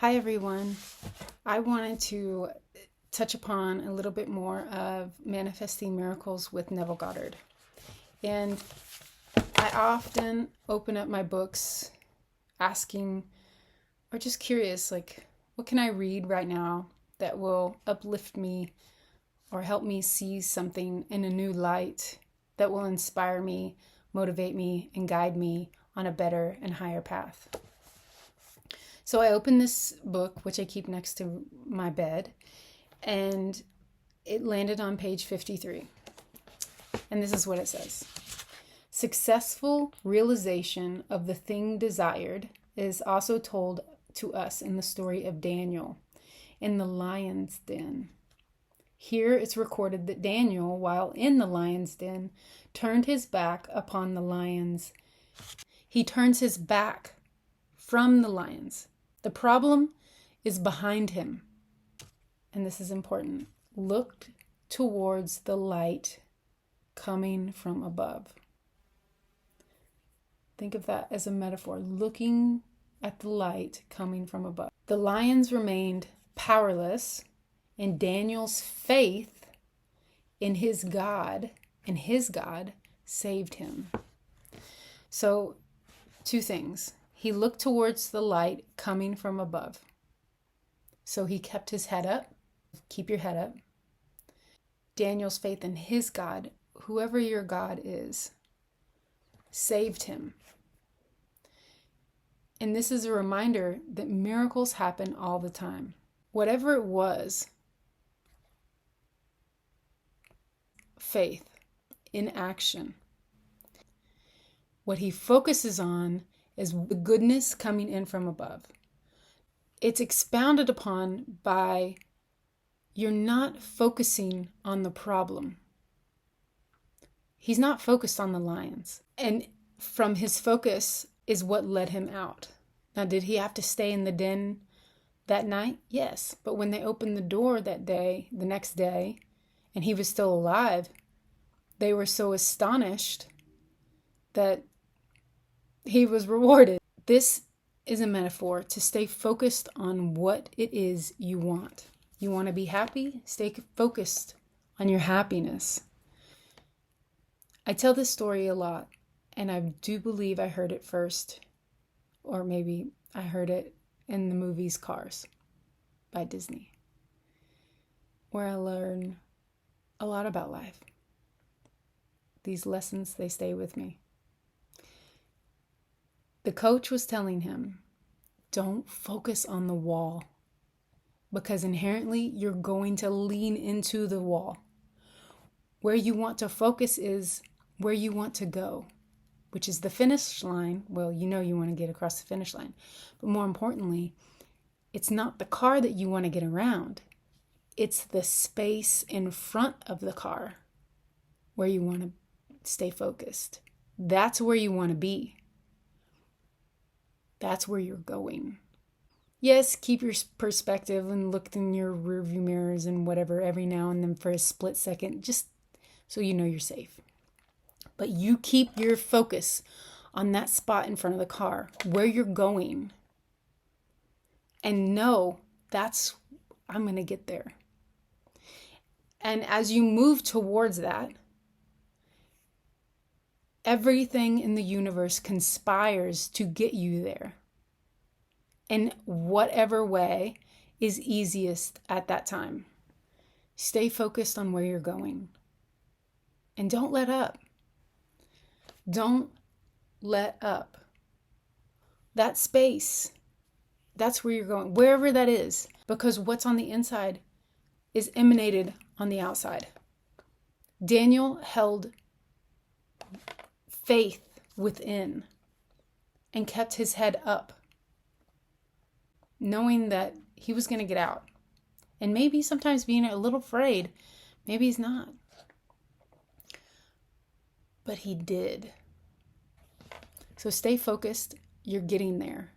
Hi, everyone. I wanted to touch upon a little bit more of manifesting miracles with Neville Goddard. And I often open up my books asking, or just curious, like, what can I read right now that will uplift me or help me see something in a new light that will inspire me, motivate me, and guide me on a better and higher path? So I opened this book, which I keep next to my bed, and it landed on page 53. And this is what it says. Successful realization of the thing desired is also told to us in the story of Daniel in the lion's den. Here it's recorded that Daniel, while in the lion's den, turned his back upon the lions. He turns his back from the lions. The problem is behind him. And this is important. Looked towards the light coming from above. Think of that as a metaphor, looking at the light coming from above. The lions remained powerless, and Daniel's faith in his God saved him. So, two things. He looked towards the light coming from above. So he kept his head up. Keep your head up. Daniel's faith in his God, whoever your God is, saved him. And this is a reminder that miracles happen all the time. Whatever it was, faith in action. What he focuses on is the goodness coming in from above. It's expounded upon by you're not focusing on the problem. He's not focused on the lions. And from his focus is what led him out. Now, did he have to stay in the den that night? Yes. But when they opened the door that day, the next day, and he was still alive, they were so astonished that he was rewarded. This is a metaphor to stay focused on what it is you want. You want to be happy? Stay focused on your happiness. I tell this story a lot, and I do believe I heard it first, or maybe I heard it in the movies Cars by Disney, where I learn a lot about life. These lessons, they stay with me. The coach was telling him, don't focus on the wall, because inherently you're going to lean into the wall. Where you want to focus is where you want to go, which is the finish line. Well, you know you want to get across the finish line. But more importantly, it's not the car that you want to get around. It's the space in front of the car where you want to stay focused. That's where you want to be. That's where you're going. Yes, keep your perspective and look in your rearview mirrors and whatever every now and then for a split second, just so you know you're safe. But you keep your focus on that spot in front of the car, where you're going. And know I'm going to get there. And as you move towards that, everything in the universe conspires to get you there in whatever way is easiest at that time. Stay focused on where you're going. And don't let up. Don't let up. That space, that's where you're going, wherever that is, because what's on the inside is emanated on the outside. Daniel held faith within and kept his head up, knowing that he was going to get out. And maybe sometimes being a little afraid, maybe he's not. But he did. So stay focused. You're getting there.